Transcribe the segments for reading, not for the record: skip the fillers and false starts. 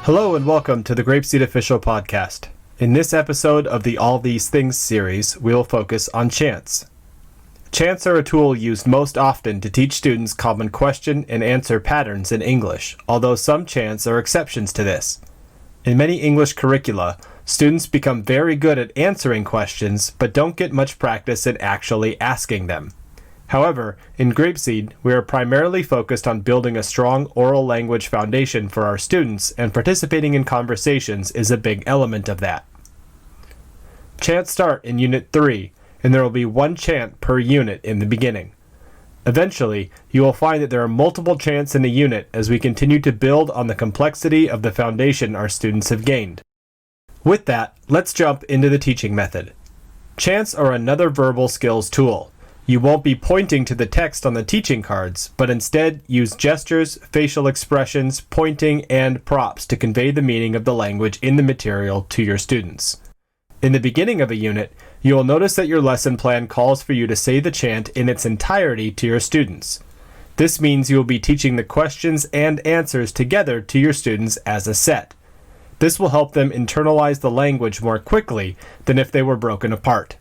Hello and welcome to the GrapeSEED Official Podcast. In this episode of the All These Things series, we will focus on chants. Chants are a tool used most often to teach students common question and answer patterns in English, although some chants are exceptions to this. In many English curricula, students become very good at answering questions, but don't get much practice in actually asking them. However, in GrapeSEED, we are primarily focused on building a strong oral language foundation for our students, and participating in conversations is a big element of that. Chants start in Unit 3, and there will be one chant per unit in the beginning. Eventually, you will find that there are multiple chants in a unit as we continue to build on the complexity of the foundation our students have gained. With that, let's jump into the teaching method. Chants are another verbal skills tool. You won't be pointing to the text on the teaching cards, but instead use gestures, facial expressions, pointing, and props to convey the meaning of the language in the material to your students. In the beginning of a unit, you will notice that your lesson plan calls for you to say the chant in its entirety to your students. This means you will be teaching the questions and answers together to your students as a set. This will help them internalize the language more quickly than if they were broken apart.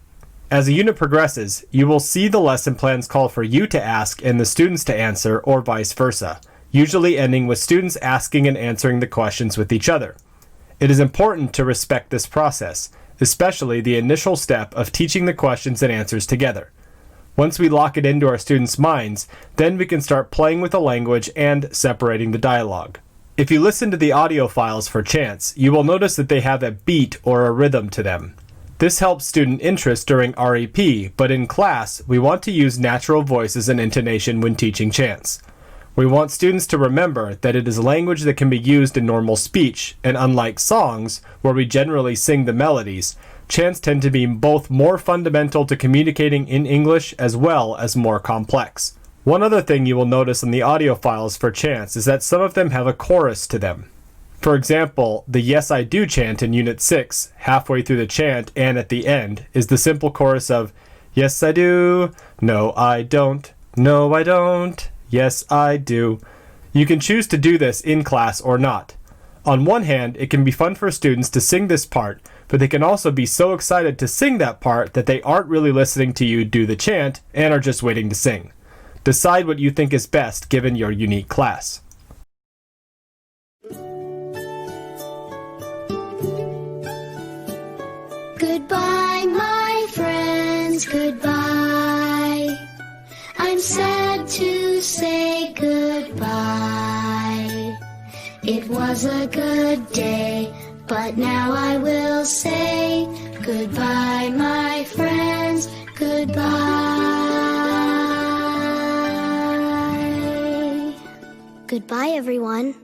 As the unit progresses, you will see the lesson plans call for you to ask and the students to answer, or vice versa, usually ending with students asking and answering the questions with each other. It is important to respect this process, especially the initial step of teaching the questions and answers together. Once we lock it into our students' minds, then we can start playing with the language and separating the dialogue. If you listen to the audio files for chants, you will notice that they have a beat or a rhythm to them. This helps student interest during REP, but in class, we want to use natural voices and intonation when teaching chants. We want students to remember that it is language that can be used in normal speech, and unlike songs, where we generally sing the melodies, chants tend to be both more fundamental to communicating in English as well as more complex. One other thing you will notice in the audio files for chants is that some of them have a chorus to them. For example, the Yes I Do chant in Unit 6, halfway through the chant and at the end, is the simple chorus of Yes I do, no I don't, no I don't, yes I do. You can choose to do this in class or not. On one hand, it can be fun for students to sing this part, but they can also be so excited to sing that part that they aren't really listening to you do the chant and are just waiting to sing. Decide what you think is best given your unique class. Goodbye, my friends, goodbye. I'm sad to say goodbye. It was a good day, but now I will say goodbye, my friends, goodbye. Goodbye, everyone.